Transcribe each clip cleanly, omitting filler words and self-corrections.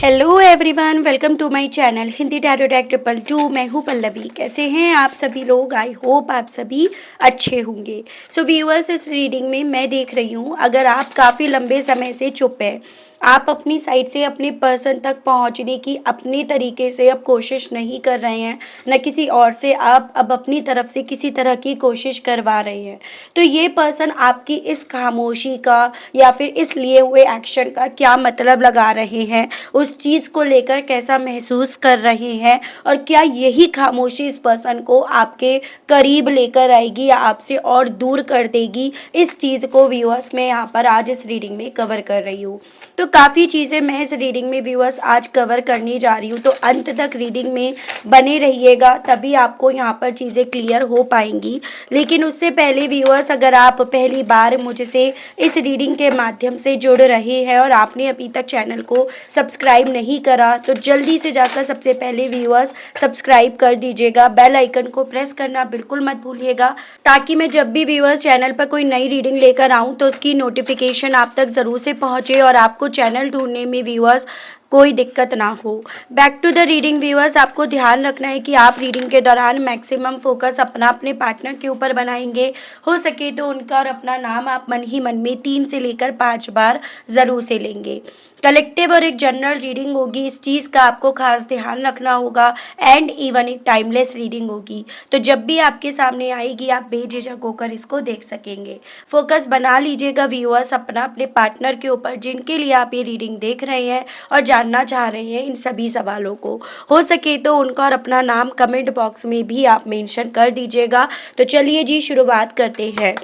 Hello everyone, welcome to my channel Hindi tarot deck 222। मैं हूँ पल्लवी। कैसे हैं आप सभी लोग? आई होप आप सभी अच्छे होंगे। सो व्यूअर्स, इस रीडिंग में मैं देख रही हूँ, अगर आप काफ़ी लंबे समय से चुप हैं, आप अपनी साइड से अपने पर्सन तक पहुँचने की अपने तरीके से अब कोशिश नहीं कर रहे हैं, न किसी और से आप अब अपनी तरफ से किसी तरह की कोशिश करवा रहे हैं, तो ये पर्सन आपकी इस खामोशी का या फिर इस लिए हुए एक्शन का क्या मतलब लगा रहे हैं, उस चीज़ को लेकर कैसा महसूस कर रहे हैं, और क्या यही खामोशी इस पर्सन को आपके करीब लेकर आएगी या आपसे और दूर कर देगी, इस चीज़ को व्यूअर्स मैं यहाँ पर आज इस रीडिंग में कवर कर रही हूँ। तो काफ़ी चीज़ें मैं इस रीडिंग में व्यूअर्स आज कवर करने जा रही हूँ, तो अंत तक रीडिंग में बने रहिएगा, तभी आपको यहाँ पर चीज़ें क्लियर हो पाएंगी। लेकिन उससे पहले व्यूअर्स, अगर आप पहली बार मुझसे इस रीडिंग के माध्यम से जुड़ रहे हैं और आपने अभी तक चैनल को सब्सक्राइब नहीं करा, तो जल्दी से जाकर सबसे पहले व्यूअर्स सब्सक्राइब कर दीजिएगा। बेल आइकन को प्रेस करना बिल्कुल मत भूलिएगा, ताकि मैं जब भी व्यूअर्स चैनल पर कोई नई रीडिंग लेकर आऊँ तो उसकी नोटिफिकेशन आप तक ज़रूर से पहुँचे और आपको चैनल ढूंढने में व्यूअर्स कोई दिक्कत ना हो। Back to the reading viewers, आपको ध्यान रखना है कि आप रीडिंग के दौरान मैक्सिमम फोकस अपने पार्टनर के ऊपर बनाएंगे। हो सके तो उनका और अपना नाम आप मन ही मन में 3 से लेकर 5 बार ज़रूर से लेंगे। कलेक्टिव और एक जनरल रीडिंग होगी, इस चीज़ का आपको खास ध्यान रखना होगा। एंड इवन एक टाइमलेस रीडिंग होगी, तो जब भी आपके सामने आएगी आप बेझिझक होकर इसको देख सकेंगे। फोकस बना लीजिएगा व्यूअर्स अपने पार्टनर के ऊपर, जिनके लिए आप ये रीडिंग देख रहे हैं और जानना चाह रहे हैं इन सभी सवालों को। हो सके तो उनका और अपना नाम कमेंट बॉक्स में भी आप मेंशन कर दीजिएगा। तो चलिए जी, शुरुआत करते हैं।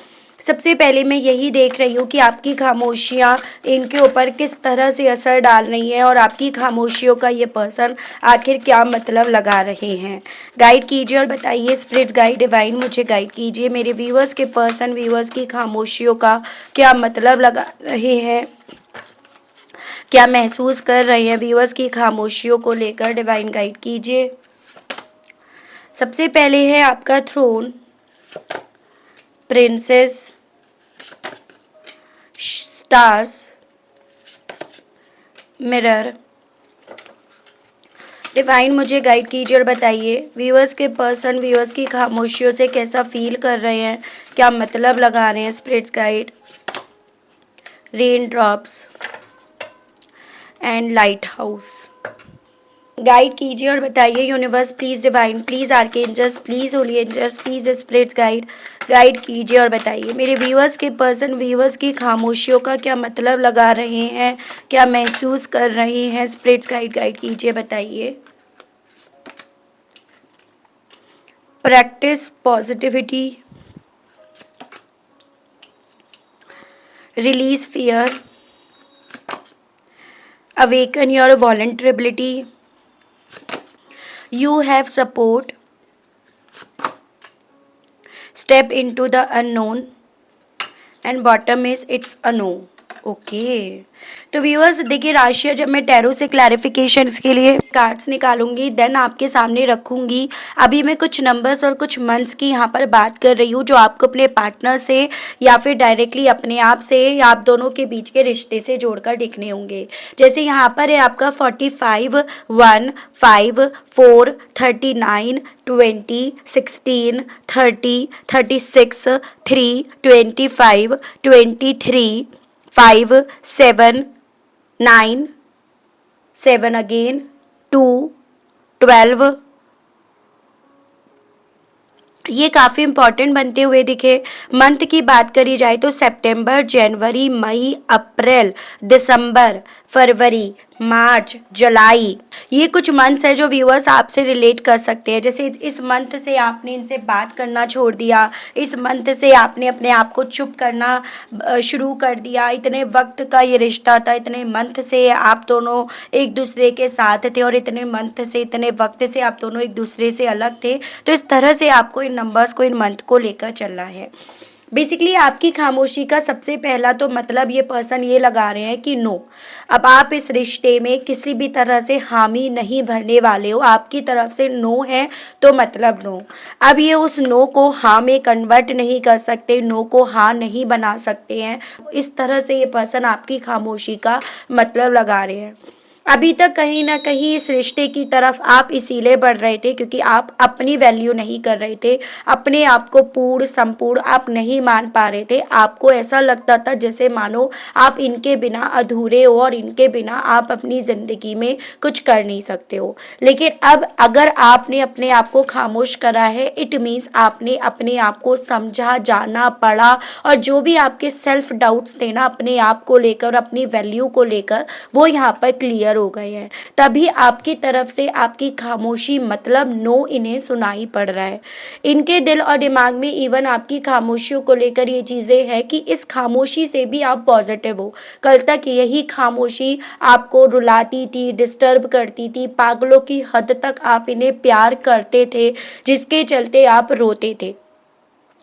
सबसे पहले मैं यही देख रही हूँ कि आपकी खामोशियाँ इनके ऊपर किस तरह से असर डाल रही हैं और आपकी खामोशियों का ये पर्सन आखिर क्या मतलब लगा रहे हैं। गाइड कीजिए और बताइए, स्पिरिट गाइड डिवाइन मुझे गाइड कीजिए, मेरे व्यूअर्स के पर्सन व्यूअर्स की खामोशियों का क्या मतलब लगा रहे हैं, क्या महसूस कर रहे हैं व्यूअर्स की खामोशियों को लेकर। डिवाइन गाइड कीजिए। सबसे पहले है आपका throne, princess, stars, mirror. Divine मुझे गाइड कीजिए और बताइए व्यूअर्स के पर्सन व्यूअर्स की खामोशियों से कैसा फील कर रहे हैं, क्या मतलब लगा रहे हैं। Spirits guide, raindrops and lighthouse. Guide कीजिए और बताइए universe please, divine please, archangels please, holy angels please, spirits guide guide कीजिए और बताइए मेरे व्यूअर्स के पर्सन व्यूअर्स की खामोशियों का क्या मतलब लगा रहे हैं, क्या महसूस कर रहे हैं। स्पिरिट्स गाइड गाइड कीजिए, बताइए। Practice positivity, release fear, awaken your vulnerability, you have support, step into the unknown, and bottom is it's a no. Okay तो व्यूअर्स देखिए, राशियाँ जब मैं टैरो से क्लैरिफिकेशन के लिए कार्ड्स निकालूंगी देन आपके सामने रखूंगी। अभी मैं कुछ नंबर्स और कुछ मंथ्स की यहाँ पर बात कर रही हूँ, जो आपको अपने पार्टनर से या फिर डायरेक्टली अपने आप से या आप दोनों के बीच के रिश्ते से जोड़कर देखने होंगे। जैसे यहाँ पर है आपका 45, 1, 5, 4, 39, 20, 16, 30, 36, 3, 25, 23, 5, 7, 9, 7 again, 2, 12। ये काफ़ी इंपॉर्टेंट बनते हुए दिखे। मंथ की बात करी जाए तो सितंबर, जनवरी, मई, अप्रैल, दिसंबर, फरवरी, मार्च, जुलाई, ये कुछ मंथ्स है जो व्यूअर्स आपसे रिलेट कर सकते हैं। जैसे इस मंथ से आपने इनसे बात करना छोड़ दिया, इस मंथ से आपने अपने आप को चुप करना शुरू कर दिया, इतने वक्त का ये रिश्ता था, इतने मंथ से आप दोनों एक दूसरे के साथ थे और इतने मंथ से इतने वक्त से आप दोनों एक दूसरे से अलग थे। तो इस तरह से आपको इन नंबर्स को, इन मंथ को लेकर चलना है। बेसिकली आपकी खामोशी का सबसे पहला तो मतलब ये पर्सन ये लगा रहे हैं कि नो, अब आप इस रिश्ते में किसी भी तरह से हामी नहीं भरने वाले हो। आपकी तरफ से नो है तो मतलब नो। अब ये उस नो को हाँ में कन्वर्ट नहीं कर सकते, नो को हाँ नहीं बना सकते हैं। इस तरह से ये पर्सन आपकी खामोशी का मतलब लगा रहे हैं। अभी तक कहीं न कहीं इस रिश्ते की तरफ आप इसीलिए बढ़ रहे थे क्योंकि आप अपनी वैल्यू नहीं कर रहे थे, अपने आप को पूर्ण संपूर्ण आप नहीं मान पा रहे थे। आपको ऐसा लगता था जैसे मानो आप इनके बिना अधूरे हो और इनके बिना आप अपनी ज़िंदगी में कुछ कर नहीं सकते हो। लेकिन अब अगर आपने अपने आप को खामोश करा है, इट मीन्स आपने अपने आप को समझा, जाना, पढ़ा और जो भी आपके सेल्फ डाउट्स थे ना अपने आप को लेकर, अपनी वैल्यू को लेकर, वो यहाँ पर क्लियर हो गए हैं। तभी आपकी तरफ से आपकी खामोशी मतलब नो इन्हें सुनाई पड़ रहा है। इनके दिल और दिमाग में इवन आपकी खामोशियों को लेकर ये चीज़ें हैं कि इस खामोशी से भी आप पॉजिटिव हो। कल तक यही खामोशी आपको रुलाती थी, डिस्टर्ब करती थी, पागलों की हद तक आप इन्हें प्यार करते थे, जिसके चलते आप रोते थे।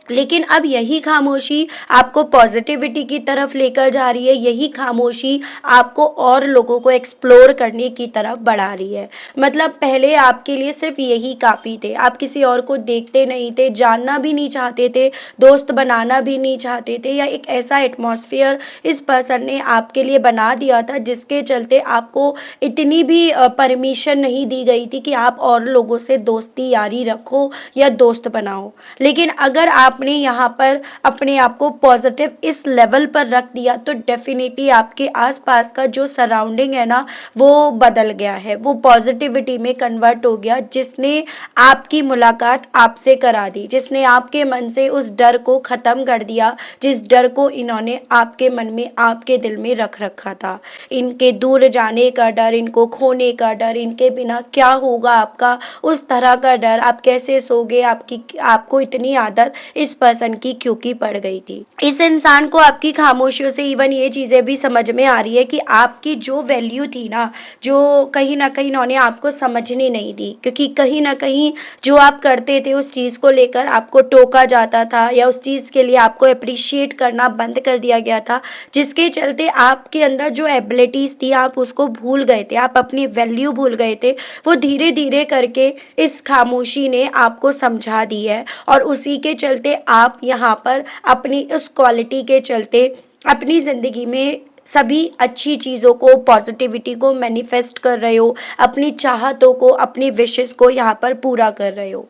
लेकिन अब यही खामोशी आपको पॉजिटिविटी की तरफ लेकर जा रही है, यही खामोशी आपको और लोगों को एक्सप्लोर करने की तरफ बढ़ा रही है। मतलब पहले आपके लिए सिर्फ यही काफ़ी थे, आप किसी और को देखते नहीं थे, जानना भी नहीं चाहते थे, दोस्त बनाना भी नहीं चाहते थे, या एक ऐसा एटमॉस्फेयर इस पर्सन ने आपके लिए बना दिया था जिसके चलते आपको इतनी भी परमिशन नहीं दी गई थी कि आप और लोगों से दोस्ती यारी रखो या दोस्त बनाओ। लेकिन अगर आपने यहाँ पर अपने आप को पॉजिटिव इस लेवल पर रख दिया तो डेफिनेटली आपके आसपास का जो सराउंडिंग है ना वो बदल गया है, वो पॉजिटिविटी में कन्वर्ट हो गया, जिसने आपकी मुलाकात आपसे करा दी, जिसने आपके मन से उस डर को ख़त्म कर दिया, जिस डर को इन्होंने आपके मन में, आपके दिल में रख रखा था। इनके दूर जाने का डर, इनको खोने का डर, इनके बिना क्या होगा आपका, उस तरह का डर, आप कैसे सोगे, आपको इतनी आदत इस पर्सन की क्योंकि पड़ गई थी। इस इंसान को आपकी खामोशियों से इवन ये चीज़ें भी समझ में आ रही है कि आपकी जो वैल्यू थी ना, जो कहीं ना कहीं इन्होंने आपको समझने नहीं दी, क्योंकि कहीं ना कहीं जो आप करते थे उस चीज़ को लेकर आपको टोका जाता था या उस चीज़ के लिए आपको अप्रिशिएट करना बंद कर दिया गया था, जिसके चलते आपके अंदर जो एबिलिटीज़ थी आप उसको भूल गए थे, आप अपनी वैल्यू भूल गए थे। वो धीरे धीरे करके इस खामोशी ने आपको समझा दी है और उसी के चलते आप यहाँ पर अपनी उस क्वालिटी के चलते अपनी ज़िंदगी में सभी अच्छी चीज़ों को, पॉजिटिविटी को मैनिफेस्ट कर रहे हो, अपनी चाहतों को, अपनी विशेस को यहाँ पर पूरा कर रहे हो।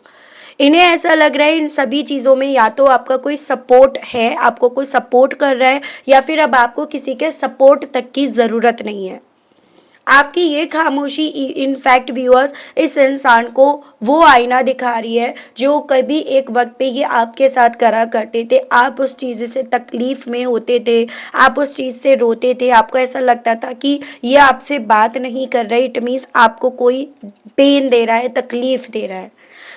इन्हें ऐसा लग रहा है इन सभी चीज़ों में या तो आपका कोई सपोर्ट है, आपको कोई सपोर्ट कर रहा है, या फिर अब आपको किसी के सपोर्ट तक की ज़रूरत नहीं है। आपकी ये खामोशी इनफैक्ट व्यूअर्स इस इंसान को वो आईना दिखा रही है जो कभी एक वक्त पे ये आपके साथ करा करते थे। आप उस चीज़ से तकलीफ़ में होते थे, आप उस चीज़ से रोते थे, आपको ऐसा लगता था कि ये आपसे बात नहीं कर रही, इट मीन्स आपको कोई पेन दे रहा है, तकलीफ़ दे रहा है।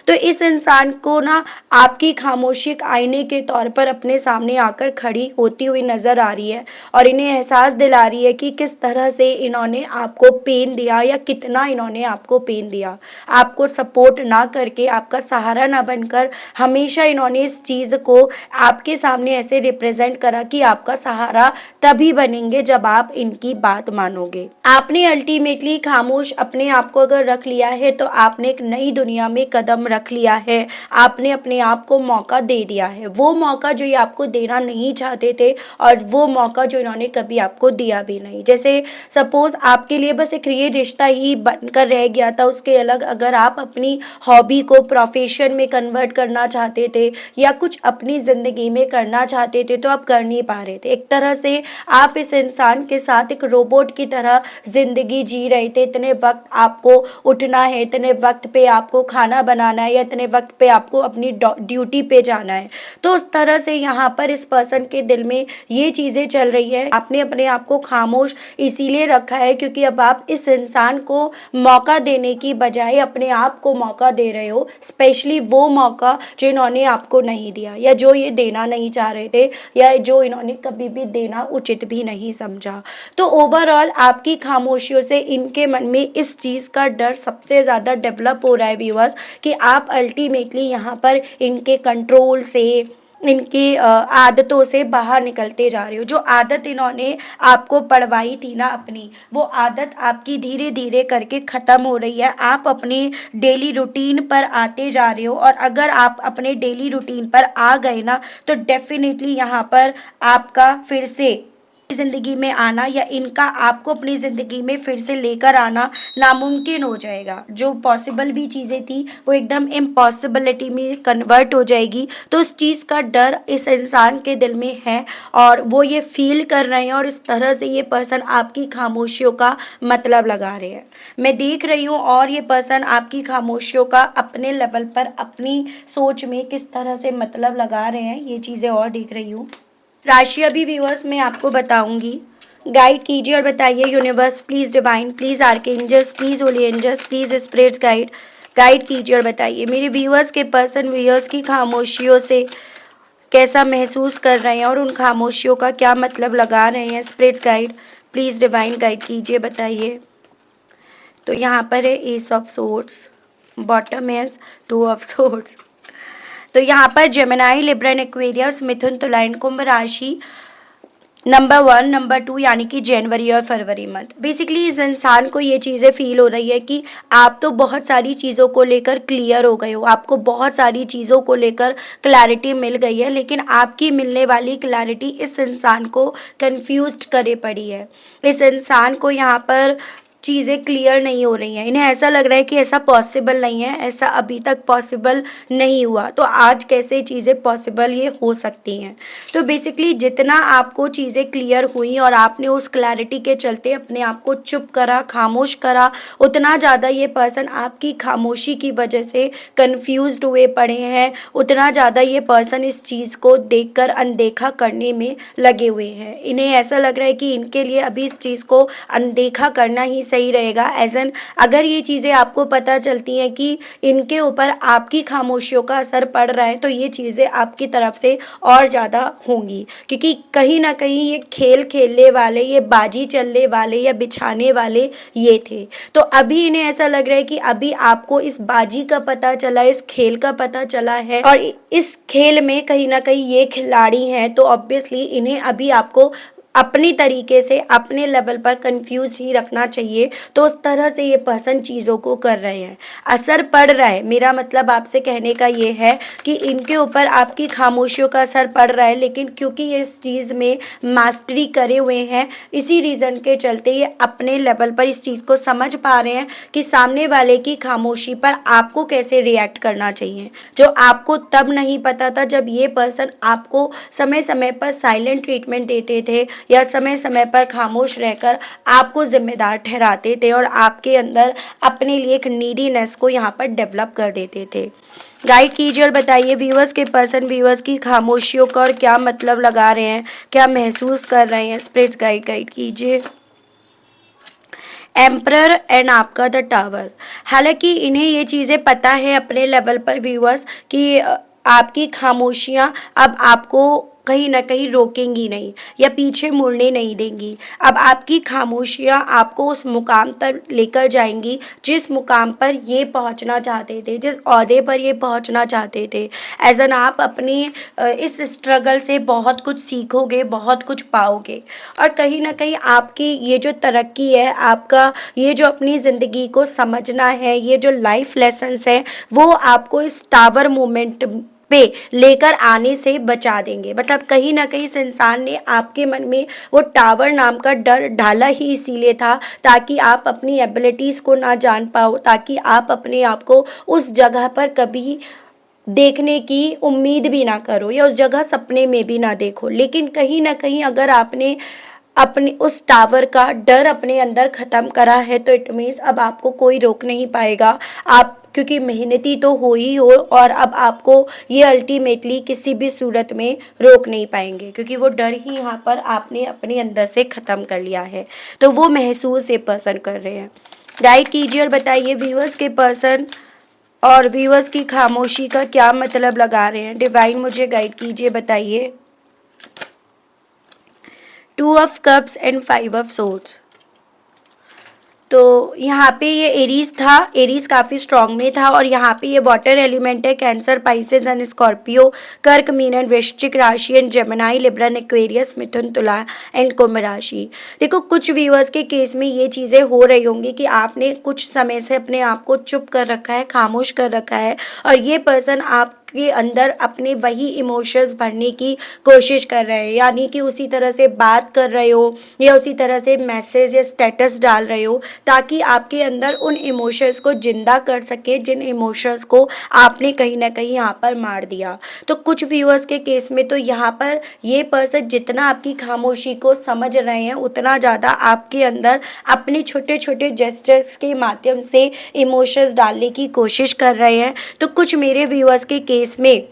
तो इस इंसान को ना आपकी खामोशी एक आईने के तौर पर अपने सामने आकर खड़ी होती हुई नज़र आ रही है और इन्हें एहसास दिला रही है कि किस तरह से इन्होंने आपको पेन दिया या कितना इन्होंने आपको पेन दिया। आपको सपोर्ट ना करके, आपका सहारा ना बनकर हमेशा इन्होंने इस चीज़ को आपके सामने ऐसे रिप्रेजेंट करा कि आपका सहारा तभी बनेंगे जब आप इनकी बात मानोगे। आपने अल्टीमेटली खामोश अपने आप को अगर रख लिया है तो आपने एक नई दुनिया में कदम रख लिया है, आपने अपने आप को मौका दे दिया है, वो मौका जो ये आपको देना नहीं चाहते थे और वो मौका जो इन्होंने कभी आपको दिया भी नहीं। जैसे सपोज आपके लिए बस एक ये रिश्ता ही बनकर रह गया था, उसके अलग अगर आप अपनी हॉबी को प्रोफेशन में कन्वर्ट करना चाहते थे या कुछ अपनी ज़िंदगी में करना चाहते थे तो आप कर नहीं पा रहे थे। एक तरह से आप इस इंसान के साथ एक रोबोट की तरह ज़िंदगी जी रहे थे। इतने वक्त आपको उठना है, इतने वक्त पे आपको खाना बनाना है या इतने वक्त पे आपको अपनी ड्यूटी पे जाना है। तो उस तरह से यहाँ पर इस पर्सन के दिल में ये चीज़ें चल रही है। आपने अपने आप को खामोश इसीलिए रखा है क्योंकि अब आप इस इंसान को मौका देने की बजाय अपने आप को मौका दे रहे हो, स्पेशली वो मौका जो इन्होंने आपको नहीं दिया या जो ये देना नहीं चाह रहे थे या जो इन्होंने कभी भी देना उचित भी नहीं समझा। तो ओवरऑल आपकी खामोशियों से इनके मन में इस चीज़ का डर सबसे ज़्यादा डेवलप हो रहा है व्यूअर्स कि आप अल्टीमेटली यहाँ पर इनके कंट्रोल से, इनकी आदतों से बाहर निकलते जा रहे हो। जो आदत इन्होंने आपको पढ़वाई थी ना अपनी, वो आदत आपकी धीरे धीरे करके ख़त्म हो रही है। आप अपने डेली रूटीन पर आते जा रहे हो और अगर आप अपने डेली रूटीन पर आ गए ना तो डेफिनेटली यहाँ पर आपका फिर से ज़िंदगी में आना या इनका आपको अपनी ज़िंदगी में फिर से लेकर आना नामुमकिन हो जाएगा। जो पॉसिबल भी चीज़ें थी वो एकदम इम्पॉसिबिलिटी में कन्वर्ट हो जाएगी। तो उस चीज़ का डर इस इंसान के दिल में है और वो ये फ़ील कर रहे हैं और इस तरह से ये पर्सन आपकी खामोशियों का मतलब लगा रहे हैं। मैं देख रही हूँ और ये पर्सन आपकी खामोशियों का अपने लेवल पर अपनी सोच में किस तरह से मतलब लगा रहे हैं, ये चीज़ें और देख रही हूँ। राशि अभी व्यूअर्स मैं आपको बताऊंगी। गाइड कीजिए और बताइए universe please divine please archangels please holy angels please spirits guide guide कीजिए और बताइए मेरे व्यूअर्स के पर्सन व्यूअर्स की खामोशियों से कैसा महसूस कर रहे हैं और उन खामोशियों का क्या मतलब लगा रहे हैं। Spirits guide please divine guide कीजिए बताइए। तो यहाँ पर है एस ऑफ सोर्ड्स, बॉटम है टू ऑफ सोर्ड्स। तो यहाँ पर जेमिनाई लिब्रा एंड एक्वेरियस मिथुन तुला एंड कुंभ राशि नंबर 1 नंबर 2 यानी कि जनवरी और फरवरी मंथ। बेसिकली इस इंसान को ये चीज़ें फील हो रही है कि आप तो बहुत सारी चीज़ों को लेकर क्लियर हो गए हो, आपको बहुत सारी चीज़ों को लेकर क्लैरिटी मिल गई है, लेकिन आपकी मिलने वाली क्लैरिटी इस इंसान को कंफ्यूज्ड करे पड़ी है। इस इंसान को यहाँ पर चीज़ें क्लियर नहीं हो रही हैं। इन्हें ऐसा लग रहा है कि ऐसा पॉसिबल नहीं है, ऐसा अभी तक पॉसिबल नहीं हुआ, तो आज कैसे चीज़ें पॉसिबल ये हो सकती हैं। तो बेसिकली जितना आपको चीज़ें क्लियर हुई और आपने उस क्लैरिटी के चलते अपने आप को चुप करा, खामोश करा, उतना ज़्यादा ये पर्सन आपकी खामोशी की वजह से कन्फ्यूज्ड हुए पड़े हैं, उतना ज़्यादा ये पर्सन इस चीज़ को देखकर अनदेखा करने में लगे हुए हैं। इन्हें ऐसा लग रहा है कि इनके लिए अभी इस चीज़ को अनदेखा करना ही सही रहेगा। एज़न अगर ये चीज़ें आपको पता चलती हैं कि इनके ऊपर आपकी खामोशियों का असर पड़ रहा है, तो ये चीज़ें आपकी तरफ से और ज़्यादा होंगी, क्योंकि कहीं ना कहीं ये खेल खेलने वाले, ये बाजी चलने वाले या बिछाने वाले ये थे। तो अभी इन्हें ऐसा लग रहा है कि अभी आपको इस बाजी का पता चला, इस खेल का पता चला है और इस खेल में कहीं ना कहीं ये खिलाड़ी हैं, तो ऑब्वियसली इन्हें अभी आपको अपनी तरीके से अपने लेवल पर कंफ्यूज ही रखना चाहिए। तो उस तरह से ये पर्सन चीज़ों को कर रहे हैं, असर पड़ रहा है। मेरा मतलब आपसे कहने का ये है कि इनके ऊपर आपकी खामोशियों का असर पड़ रहा है, लेकिन क्योंकि ये इस चीज़ में मास्टरी करे हुए हैं, इसी रीज़न के चलते ये अपने लेवल पर इस चीज़ को समझ पा रहे हैं कि सामने वाले की खामोशी पर आपको कैसे रिएक्ट करना चाहिए, जो आपको तब नहीं पता था जब ये पर्सन आपको समय समय पर साइलेंट ट्रीटमेंट देते थे या समय समय पर खामोश रहकर आपको जिम्मेदार ठहराते थे और आपके अंदर अपने लिए एक नीडीनेस को यहाँ पर डेवलप कर देते थे। गाइड कीजिए और बताइए व्यूअर्स के पर्सन व्यूअर्स की खामोशियों का और क्या मतलब लगा रहे हैं, क्या महसूस कर रहे हैं। स्पिरिट्स गाइड कीजिए। एम्परर एंड आपका द टावर। हालांकि इन्हें ये चीज़ें पता है अपने लेवल पर व्यूअर्स कि आपकी खामोशियाँ अब आपको कहीं ना कहीं रोकेंगी नहीं या पीछे मुड़ने नहीं देंगी। अब आपकी खामोशियाँ आपको उस मुकाम पर लेकर जाएंगी जिस मुकाम पर ये पहुंचना चाहते थे, जिस ओहदे पर ये पहुंचना चाहते थे। एज एन आप अपनी इस स्ट्रगल से बहुत कुछ सीखोगे, बहुत कुछ पाओगे और कहीं ना कहीं आपकी ये जो तरक्की है, आपका ये जो अपनी ज़िंदगी को समझना है, ये जो लाइफ लेसन्स है, वो आपको इस टावर मोमेंट पे लेकर आने से बचा देंगे। मतलब कहीं ना कहीं इस इंसान ने आपके मन में वो टावर नाम का डर डाला ही इसीलिए था ताकि आप अपनी एबिलिटीज़ को ना जान पाओ, ताकि आप अपने आप को उस जगह पर कभी देखने की उम्मीद भी ना करो या उस जगह सपने में भी ना देखो। लेकिन कहीं ना कहीं अगर आपने अपने उस टावर का डर अपने अंदर ख़त्म करा है तो इट मीन्स अब आपको कोई रोक नहीं पाएगा। आप क्योंकि मेहनती तो हो ही हो और अब आपको ये अल्टीमेटली किसी भी सूरत में रोक नहीं पाएंगे, क्योंकि वो डर ही यहाँ पर आपने अपने अंदर से ख़त्म कर लिया है। तो वो महसूस ये पर्सन कर रहे हैं। गाइड कीजिए और बताइए व्यूअर्स के पर्सन और व्यूअर्स की खामोशी का क्या मतलब लगा रहे हैं। डिवाइन मुझे गाइड कीजिए बताइए। 2 of cups and 5 of swords. तो यहाँ पे ये एरीज था, एरीज काफ़ी स्ट्रांग में था, और यहाँ पे ये वाटर एलिमेंट है, कैंसर, पाइसेस एंड स्कॉर्पियो, कर्क, मीन एंड वृश्चिक राशि एंड जेमिनाई, लिब्रन, एक्वेरियस, मिथुन, तुला एंड कुंभ राशि। देखो कुछ व्यूअर्स के केस में ये चीज़ें हो रही होंगी कि आपने कुछ समय से अपने आप को चुप कर रखा है, खामोश कर रखा है, और ये पर्सन आप के अंदर अपने वही इमोशंस भरने की कोशिश कर रहे हैं, यानी कि उसी तरह से बात कर रहे हो या उसी तरह से मैसेज या स्टेटस डाल रहे हो, ताकि आपके अंदर उन इमोशंस को जिंदा कर सके जिन इमोशंस को आपने कहीं ना कहीं यहाँ पर मार दिया। तो कुछ व्यूअर्स के केस में तो यहाँ पर ये पर्सन जितना आपकी खामोशी को समझ रहे हैं उतना ज़्यादा आपके अंदर अपने छोटे छोटे जेस्चर्स के माध्यम से इमोशंस डालने की कोशिश कर रहे हैं। तो कुछ मेरे व्यूअर्स के केस में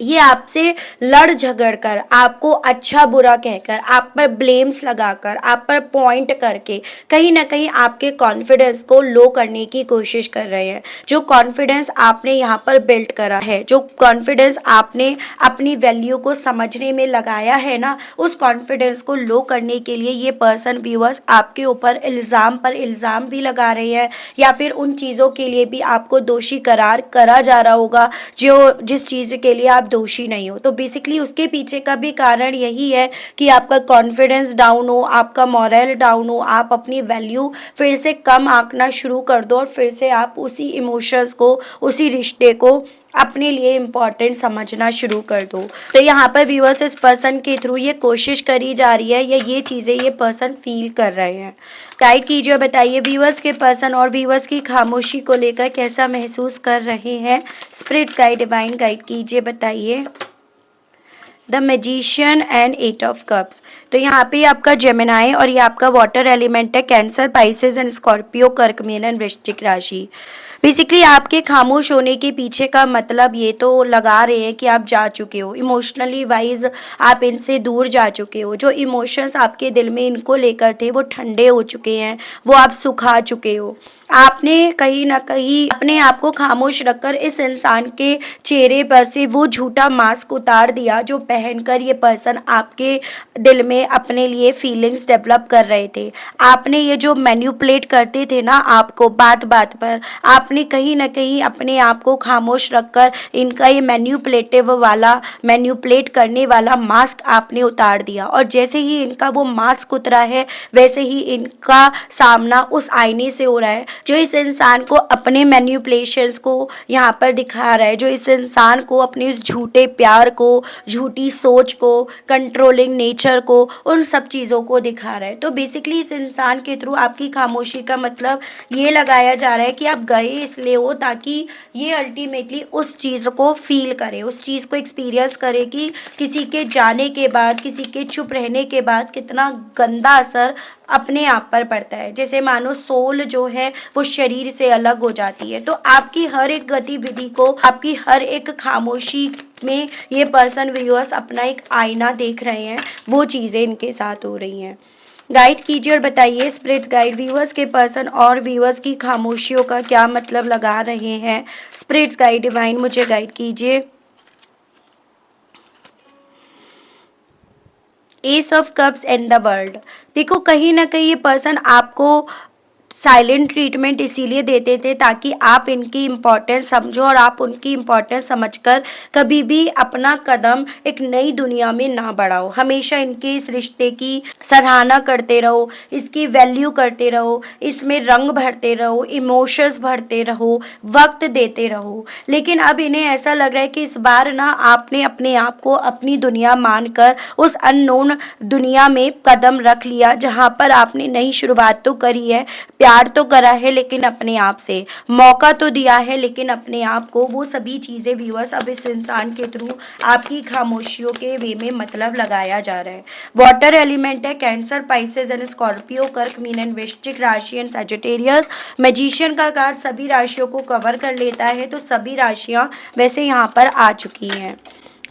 ये आपसे लड़ झगड़ कर, आपको अच्छा बुरा कहकर, आप पर ब्लेम्स लगाकर, आप पर पॉइंट करके कहीं ना कहीं आपके कॉन्फिडेंस को लो करने की कोशिश कर रहे हैं। जो कॉन्फिडेंस आपने यहाँ पर बिल्ड करा है, जो कॉन्फिडेंस आपने अपनी वैल्यू को समझने में लगाया है ना, उस कॉन्फिडेंस को लो करने के लिए ये पर्सन व्यूअर्स आपके ऊपर इल्ज़ाम पर इल्ज़ाम भी लगा रहे हैं, या फिर उन चीज़ों के लिए भी आपको दोषी करार करा जा रहा होगा जो जिस चीज़ के लिए आप दोषी नहीं हो। तो बेसिकली उसके पीछे का भी कारण यही है कि आपका कॉन्फिडेंस डाउन हो, आपका मॉरल डाउन हो, आप अपनी वैल्यू फिर से कम आंकना शुरू कर दो और फिर से आप उसी इमोशंस को, उसी रिश्ते को अपने लिए इम्पॉर्टेंट समझना शुरू कर दो। तो यहाँ पर व्यूअर्स इस पर्सन के थ्रू ये कोशिश करी जा रही है या ये चीज़ें ये पर्सन फील कर रहे हैं। गाइड कीजिए, बताइए व्यूअर्स के पर्सन और व्यूअर्स की खामोशी को लेकर कैसा महसूस कर रहे हैं। स्पिरिट गाइड, डिवाइन गाइड कीजिए, बताइए। The magician and 8 of cups. तो यहाँ पे आपका जेमिनाई और ये आपका वाटर एलिमेंट है, कैंसर, पाइसेस एंड स्कॉर्पियो, कर्क, मीन एंड वृश्चिक राशि। बेसिकली आपके खामोश होने के पीछे का मतलब ये तो लगा रहे हैं कि आप जा चुके हो इमोशनली वाइज, आप इनसे दूर जा चुके हो। जो इमोशंस आपके दिल में इनको लेकर थे वो ठंडे हो चुके हैं, वो आप सुखा चुके हो। आपने कहीं ना कहीं अपने आप को खामोश रखकर इस इंसान के चेहरे पर से वो झूठा मास्क उतार दिया जो पहनकर ये पर्सन आपके दिल में अपने लिए फीलिंग्स डेवलप कर रहे थे। आपने ये जो मैन्युपुलेट करते थे ना आपको बात बात पर, आपने कहीं ना कहीं अपने आप को खामोश रखकर इनका ये मैन्युपुलेट करने वाला मास्क आपने उतार दिया, और जैसे ही इनका वो मास्क उतरा है वैसे ही इनका सामना उस आईने से हो रहा है जो इस इंसान को अपने मैन्युपुलेशंस को यहाँ पर दिखा रहा है, जो इस इंसान को अपने उस झूठे प्यार को, झूठी सोच को, कंट्रोलिंग नेचर को, उन सब चीज़ों को दिखा रहा है। तो बेसिकली इस इंसान के थ्रू आपकी खामोशी का मतलब ये लगाया जा रहा है कि आप गए इसलिए हो ताकि ये अल्टीमेटली उस चीज़ को फील करे, उस चीज़ को एक्सपीरियंस करे कि किसी के जाने के बाद, किसी के चुप रहने के बाद कितना गंदा असर अपने आप पर पड़ता है। जैसे मानो सोल जो है वो शरीर से अलग हो जाती है। तो आपकी हर एक गतिविधि को, आपकी हर एक खामोशी में ये पर्सन व्यूअर्स अपना एक आईना देख रहे हैं, वो चीज़ें इनके साथ हो रही हैं। गाइड कीजिए और बताइए स्पिरिट गाइड व्यूअर्स के पर्सन और व्यूअर्स की खामोशियों का क्या मतलब लगा रहे हैं। स्पिरिट गाइड, डिवाइन मुझे गाइड कीजिए। S of cups and the world. देखो कहीं ना कहीं ये पर्सन आपको साइलेंट ट्रीटमेंट इसीलिए देते थे ताकि आप इनकी इम्पोर्टेंस समझो और आप उनकी इम्पोर्टेंस समझकर कभी भी अपना कदम एक नई दुनिया में ना बढ़ाओ। हमेशा इनके इस रिश्ते की सराहना करते रहो, इसकी वैल्यू करते रहो, इसमें रंग भरते रहो, इमोशंस भरते रहो, वक्त देते रहो। लेकिन अब इन्हें ऐसा लग रहा है कि इस बार ना आपने अपने आप को अपनी दुनिया मानकर उस अननोन दुनिया में कदम रख लिया, जहाँ पर आपने नई शुरुआत तो करी है, प्यार तो करा है, लेकिन अपने आप से मौका तो दिया है, लेकिन अपने आप को, वो सभी चीज़ें व्यूअर्स अब इस इंसान के थ्रू आपकी खामोशियों के वे में मतलब लगाया जा रहा है। वाटर एलिमेंट है, कैंसर, पाइसेस एंड स्कॉर्पियो, कर्क, मीन एंड वृश्चिक राशि एंड सजिटेरियस। मैजिशियन का कार्ड सभी राशियों को कवर कर लेता है, तो सभी राशियाँ वैसे यहाँ पर आ चुकी हैं।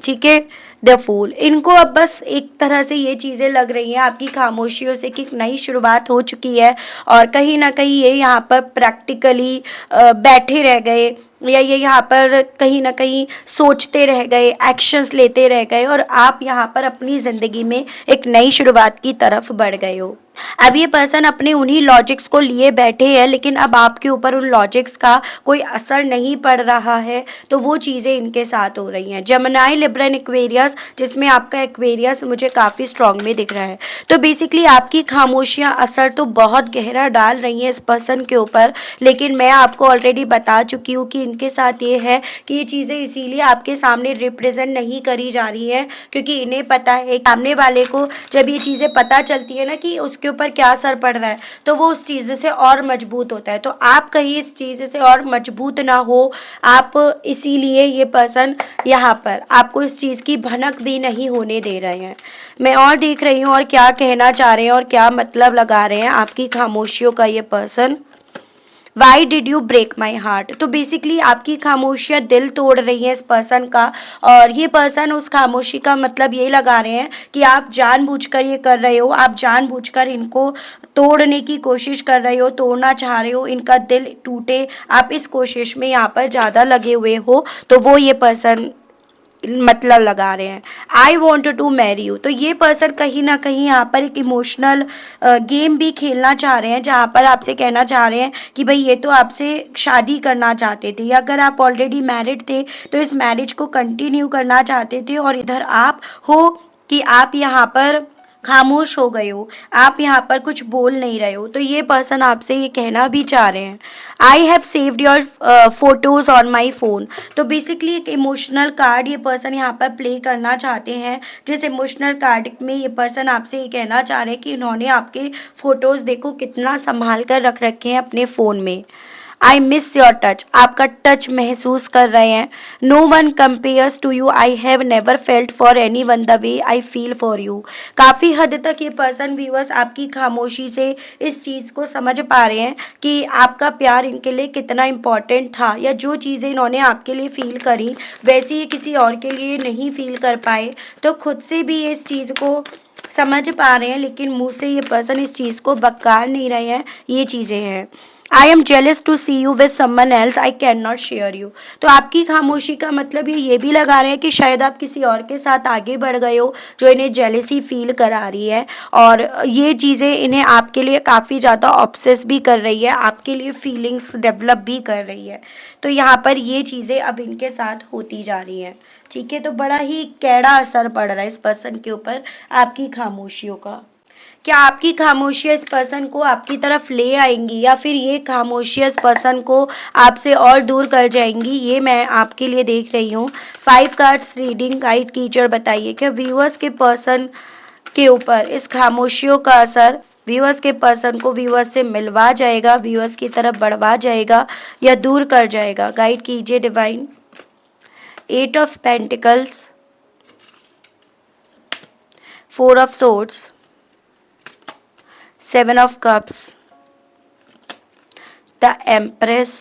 ठीक है, द फूल। इनको अब बस एक तरह से ये चीज़ें लग रही हैं आपकी खामोशियों से कि एक नई शुरुआत हो चुकी है, और कहीं ना कहीं ये यहाँ पर प्रैक्टिकली बैठे रह गए, या ये यहाँ पर कहीं ना कहीं सोचते रह गए, एक्शंस लेते रह गए, और आप यहाँ पर अपनी ज़िंदगी में एक नई शुरुआत की तरफ बढ़ गए हो। अब ये पर्सन अपने उन्हीं लॉजिक्स को लिए बैठे हैं, लेकिन अब आपके ऊपर उन लॉजिक्स का कोई असर नहीं पड़ रहा है, तो वो चीज़ें इनके साथ हो रही हैं। जमनाई, लिब्रन, एक्वेरियस, जिसमें आपका एक्वेरियस मुझे काफ़ी स्ट्रांग में दिख रहा है। तो बेसिकली आपकी खामोशियाँ असर तो बहुत गहरा डाल रही हैं इस पर्सन के ऊपर, लेकिन मैं आपको ऑलरेडी बता चुकी हूँ कि इनके साथ ये है कि ये चीज़ें इसीलिए आपके सामने रिप्रेजेंट नहीं करी जा रही हैं, क्योंकि इन्हें पता है सामने वाले को जब ये चीज़ें पता चलती है ना कि उसके ऊपर क्या असर पड़ रहा है, तो वो उस चीज़ से और मजबूत होता है। तो आप कहीं इस चीज़ से और मजबूत ना हो, आप इसीलिए ये पर्सन यहाँ पर आपको इस चीज़ की भनक भी नहीं होने दे रहे हैं। मैं और देख रही हूँ और क्या कहना चाह रहे हैं और क्या मतलब लगा रहे हैं आपकी खामोशियों का ये person. Why did you break my heart. तो बेसिकली आपकी खामोशियाँ दिल तोड़ रही हैं इस पर्सन का, और ये पर्सन उस खामोशी का मतलब ये लगा रहे हैं कि आप जानबूझकर ये कर रहे हो, आप जानबूझकर इनको तोड़ने की कोशिश कर रहे हो, तोड़ना चाह रहे हो, इनका दिल टूटे, आप इस कोशिश में यहाँ पर ज़्यादा लगे हुए हो, तो वो ये पर्सन मतलब लगा रहे हैं। I want to marry you. तो ये पर्सन कहीं ना कहीं यहाँ पर एक इमोशनल गेम भी खेलना चाह रहे हैं, जहाँ पर आपसे कहना चाह रहे हैं कि भाई ये तो आपसे शादी करना चाहते थे, या अगर आप ऑलरेडी मैरिड थे तो इस मैरिज को कंटिन्यू करना चाहते थे, और इधर आप हो कि आप यहाँ पर खामोश हो गए हो, आप यहाँ पर कुछ बोल नहीं रहे हो। तो ये पर्सन आपसे ये कहना भी चाह रहे हैं, I have saved your photos on my phone. तो बेसिकली एक इमोशनल कार्ड ये पर्सन यहाँ पर प्ले करना चाहते हैं, जिस इमोशनल कार्ड में ये पर्सन आपसे ये कहना चाह रहे हैं कि इन्होंने आपके फ़ोटोज़ देखो कितना संभाल कर रख रखे हैं अपने फ़ोन में। आई मिस योर टच, आपका टच महसूस कर रहे हैं। No one compares to you, I have never felt for anyone the way I feel for you. काफ़ी हद तक ये पर्सन व्यूअर्स आपकी खामोशी से इस चीज़ को समझ पा रहे हैं कि आपका प्यार इनके लिए कितना इम्पॉर्टेंट था, या जो चीज़ें इन्होंने आपके लिए फ़ील करी वैसे ये किसी और के लिए नहीं फ़ील कर पाए, तो खुद से भी ये इस चीज़ को समझ पा रहे हैं, लेकिन मुंह से ये पर्सन इस चीज़ को बकार नहीं रहे हैं। ये चीज़ें हैं, I am jealous to see you with someone else, I can not share you. तो आपकी खामोशी का मतलब ये भी लगा रहे हैं कि शायद आप किसी और के साथ आगे बढ़ गए हो, जो इन्हें जेलसी फील करा रही है, और ये चीज़ें इन्हें आपके लिए काफ़ी ज़्यादा ऑब्सेस भी कर रही है, आपके लिए फीलिंग्स डेवलप भी कर रही है। तो यहाँ पर ये चीज़ें अब इनके साथ होती जा रही हैं। ठीक है, तो बड़ा ही कैड़ा असर पड़ रहा है इस पर्सन के ऊपर आपकी खामोशियों का। क्या आपकी खामोशियाँ इस पर्सन को आपकी तरफ ले आएंगी, या फिर ये खामोशियाँ इस पर्सन को आपसे और दूर कर जाएंगी, ये मैं आपके लिए देख रही हूँ। 5 कार्ड्स रीडिंग गाइड कीचड़ बताइए, क्या व्यूअर्स के पर्सन के ऊपर इस खामोशियों का असर व्यूअर्स के पर्सन को व्यूअर्स से मिलवा जाएगा, व्यूअर्स की तरफ बढ़वा जाएगा, या दूर कर जाएगा। गाइड कीजिए divine. 8 of pentacles, 4 of swords, 7 of cups, the empress,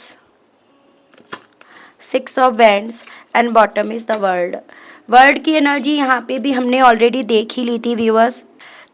6 of wands and bottom is the world। World की एनर्जी यहाँ पे भी हमने ऑलरेडी देख ही ली थी व्यूअर्स।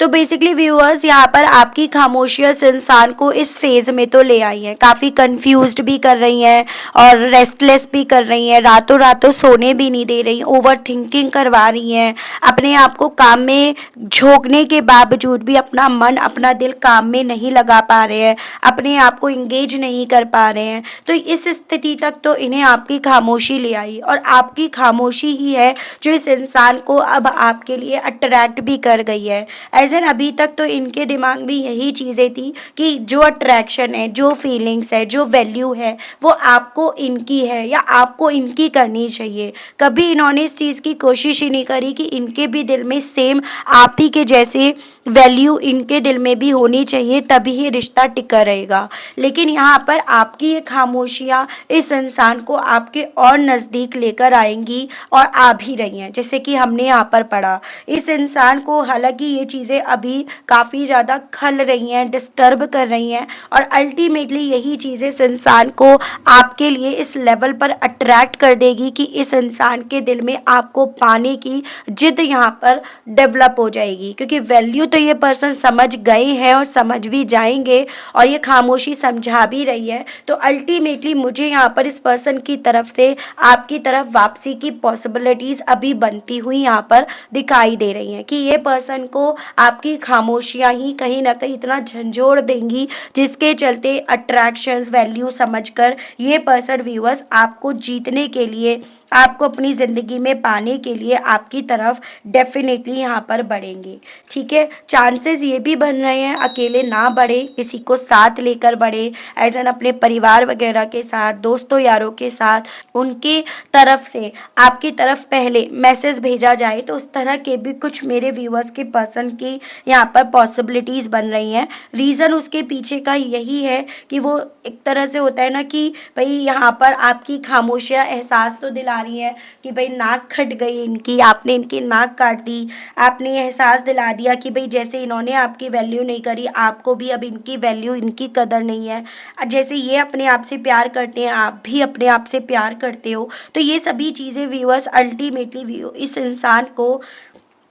तो बेसिकली व्यूअर्स यहाँ पर आपकी खामोशियाँ इस इंसान को इस फेज़ में तो ले आई हैं, काफ़ी कंफ्यूज्ड भी कर रही हैं और रेस्टलेस भी कर रही हैं, रातों रातों सोने भी नहीं दे रही, ओवर थिंकिंग करवा रही हैं, अपने आप को काम में झोंकने के बावजूद भी अपना मन अपना दिल काम में नहीं लगा पा रहे हैं, अपने आप को इंगेज नहीं कर पा रहे हैं। तो इस स्थिति तक तो इन्हें आपकी खामोशी ले आई, और आपकी खामोशी ही है जो इस इंसान को अब आपके लिए अट्रैक्ट भी कर गई है। अभी तक तो इनके दिमाग में यही चीज़ें थी कि जो अट्रैक्शन है, जो फीलिंग्स है, जो वैल्यू है, वो आपको इनकी है या आपको इनकी करनी चाहिए। कभी इन्होंने इस चीज़ की कोशिश ही नहीं करी कि इनके भी दिल में सेम आप ही के जैसे वैल्यू इनके दिल में भी होनी चाहिए, तभी ये रिश्ता टिका रहेगा। लेकिन यहाँ पर आपकी ये खामोशियाँ इस इंसान को आपके और नज़दीक लेकर आएंगी, और आ भी रही हैं, जैसे कि हमने यहाँ पर पढ़ा। इस इंसान को हालांकि ये चीज़ें अभी काफ़ी ज़्यादा खल रही हैं, डिस्टर्ब कर रही हैं, और अल्टीमेटली यही चीज़ें इस इंसान को आपके लिए इस लेवल पर अट्रैक्ट कर देगी कि इस इंसान के दिल में आपको पाने की जिद यहाँ पर डेवलप हो जाएगी, क्योंकि वैल्यू तो ये पर्सन समझ गए हैं और समझ भी जाएंगे, और ये खामोशी समझा भी रही है। तो अल्टीमेटली मुझे यहाँ पर इस पर्सन की तरफ से आपकी तरफ वापसी की पॉसिबिलिटीज़ अभी बनती हुई यहाँ पर दिखाई दे रही हैं, कि ये पर्सन को आपकी खामोशियाँ ही कहीं ना कहीं इतना झंझोड़ देंगी जिसके चलते अट्रैक्शंस वैल्यू समझकर ये पर्सन व्यूअर्स आपको जीतने के लिए, आपको अपनी ज़िंदगी में पाने के लिए आपकी तरफ डेफिनेटली यहाँ पर बढ़ेंगे। ठीक है, चांसेस ये भी बन रहे हैं अकेले ना बढ़े, किसी को साथ लेकर बढ़े, ऐसा अपने परिवार वगैरह के साथ, दोस्तों यारों के साथ, उनके तरफ से आपकी तरफ पहले मैसेज भेजा जाए, तो उस तरह के भी कुछ मेरे व्यूअर्स के पर्सन की यहाँ पर पॉसिबिलिटीज़ बन रही हैं। रीज़न उसके पीछे का यही है कि वो एक तरह से होता है ना कि भाई यहाँ पर आपकी खामोशियाँ एहसास तो दिला रही हैं कि भाई नाक कट गई इनकी, आपने इनकी नाक काट दी, आपने एहसास दिला दिया कि भाई जैसे इन्होंने आपकी वैल्यू नहीं करी, आपको भी अब इनकी वैल्यू, इनकी कदर नहीं है। जैसे ये अपने आप से प्यार करते हैं, आप भी अपने आप से प्यार करते हो। तो ये सभी चीज़ें व्यूअर्स अल्टीमेटली इस इंसान को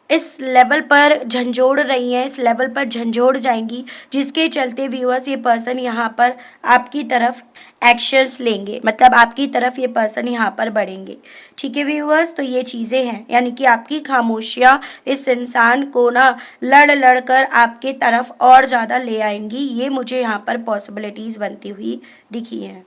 इस लेवल पर झंझोड़ रही हैं, इस लेवल पर झंझोड़ जाएंगी, जिसके चलते व्यूअर्स ये पर्सन यहाँ पर आपकी तरफ एक्शंस लेंगे, मतलब आपकी तरफ ये पर्सन यहाँ पर बढ़ेंगे। ठीक है व्यूअर्स, तो ये चीज़ें हैं, यानी कि आपकी खामोशियाँ इस इंसान को ना लड़ लड़ कर आपके तरफ और ज़्यादा ले आएंगी। ये मुझे यहाँ पर पॉसिबिलिटीज़ बनती हुई दिखी हैं।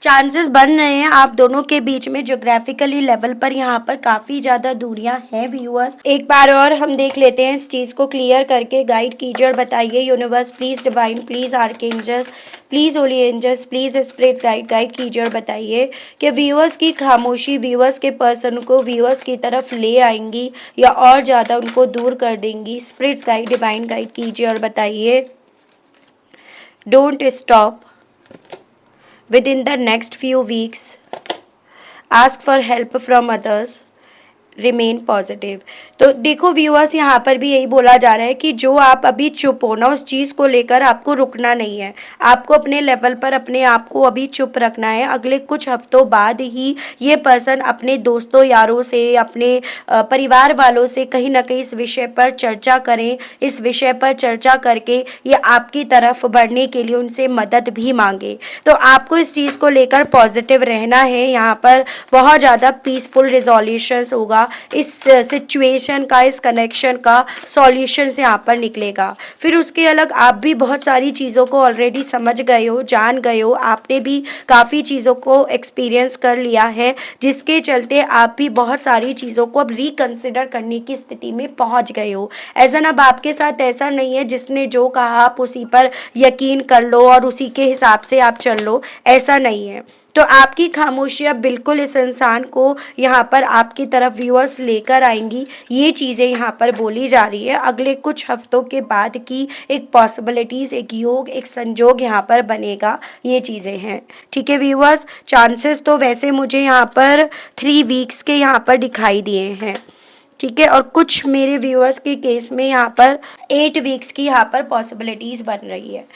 चांसेस बन रहे हैं आप दोनों के बीच में ज्योग्राफिकली लेवल पर यहाँ पर काफ़ी ज़्यादा दूरियां हैं व्यूअर्स। एक बार और हम देख लेते हैं इस चीज़ को क्लियर करके। गाइड कीजिए और बताइए universe please, divine please, archangels please, holy angels please, spirits guide कीजिए और बताइए कि व्यूअर्स की खामोशी व्यूअर्स के पर्सन को व्यूअर्स की तरफ ले आएंगी या और ज़्यादा उनको दूर कर देंगी। स्पिरिट्स गाइड, डिवाइन गाइड कीजिए और बताइए। Don't stop within the next few weeks, ask for help from others, remain positive. तो देखो व्यूअर्स, यहाँ पर भी यही बोला जा रहा है कि जो आप अभी चुप हो ना, उस चीज़ को लेकर आपको रुकना नहीं है, आपको अपने लेवल पर अपने आप को अभी चुप रखना है। अगले कुछ हफ्तों बाद ही ये पर्सन अपने दोस्तों यारों से, अपने परिवार वालों से कहीं ना कहीं इस विषय पर चर्चा करें। इस विषय पर चर्चा करके ये आपकी तरफ बढ़ने के लिए उनसे मदद भी मांगे। तो आपको इस चीज़ को लेकर पॉजिटिव रहना है। यहाँ पर बहुत ज़्यादा पीसफुल रिजोल्यूशंस होगा, इस सिचुएशन का, इस कनेक्शन का सॉल्यूशन से यहाँ पर निकलेगा। फिर उसके अलग आप भी बहुत सारी चीज़ों को ऑलरेडी समझ गए हो, जान गए हो, आपने भी काफ़ी चीज़ों को एक्सपीरियंस कर लिया है, जिसके चलते आप भी बहुत सारी चीज़ों को अब रिकंसिडर करने की स्थिति में पहुँच गए हो। ऐसा अब आपके साथ ऐसा नहीं है जिसने जो कहा आप उसी पर यकीन कर लो और उसी के हिसाब से आप चल लो, ऐसा नहीं है। तो आपकी खामोशियाँ बिल्कुल इस इंसान को यहाँ पर आपकी तरफ व्यूअर्स लेकर आएंगी। ये चीज़ें यहाँ पर बोली जा रही है। अगले कुछ हफ्तों के बाद की एक पॉसिबिलिटीज़, एक योग, एक संजोग यहाँ पर बनेगा, ये चीज़ें हैं। ठीक है व्यूअर्स, चांसेस तो वैसे मुझे यहाँ पर 3 वीक्स के यहाँ पर दिखाई दिए हैं। ठीक है, और कुछ मेरे व्यूअर्स के केस में यहाँ पर 8 वीक्स की यहाँ पर पॉसिबिलिटीज़ बन रही है।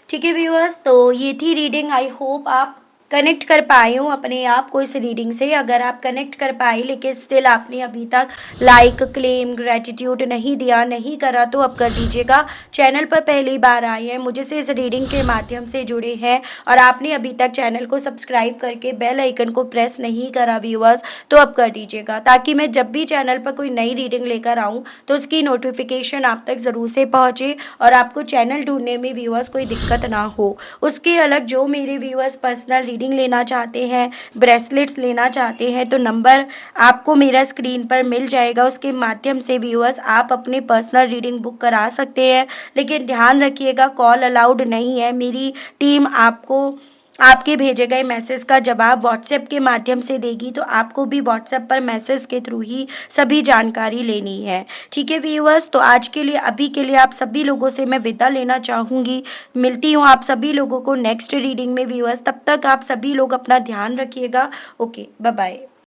ठीक है व्यूअर्स, तो ये थी रीडिंग। आई होप आप कनेक्ट कर पाए हो अपने आप को इस रीडिंग से। अगर आप कनेक्ट कर पाए लेकिन स्टिल आपने अभी तक लाइक, क्लेम, ग्रेटिट्यूड नहीं दिया, नहीं करा, तो अब कर दीजिएगा। चैनल पर पहली बार आए हैं, मुझे से इस रीडिंग के माध्यम से जुड़े हैं और आपने अभी तक चैनल को सब्सक्राइब करके बेल आइकन को प्रेस नहीं करा व्यूअर्स, तो अब कर दीजिएगा, ताकि मैं जब भी चैनल पर कोई नई रीडिंग लेकर आऊँ तो उसकी नोटिफिकेशन आप तक ज़रूर से पहुँचे और आपको चैनल ढूंढने में व्यूअर्स कोई दिक्कत ना हो। उसके अलग जो मेरे व्यूअर्स पर्सनल रीडिंग लेना चाहते हैं, ब्रेसलेट्स लेना चाहते हैं, तो नंबर आपको मेरा स्क्रीन पर मिल जाएगा। उसके माध्यम से व्यूअर्स आप अपने पर्सनल रीडिंग बुक करा सकते हैं। लेकिन ध्यान रखिएगा, कॉल अलाउड नहीं है। मेरी टीम आपको आपके भेजे गए मैसेज का जवाब व्हाट्सएप के माध्यम से देगी, तो आपको भी व्हाट्सएप पर मैसेज के थ्रू ही सभी जानकारी लेनी है। ठीक है व्यूअर्स, तो आज के लिए, अभी के लिए आप सभी लोगों से मैं विदा लेना चाहूँगी। मिलती हूँ आप सभी लोगों को नेक्स्ट रीडिंग में व्यूअर्स। तब तक आप सभी लोग अपना ध्यान रखिएगा। Okay, bye bye.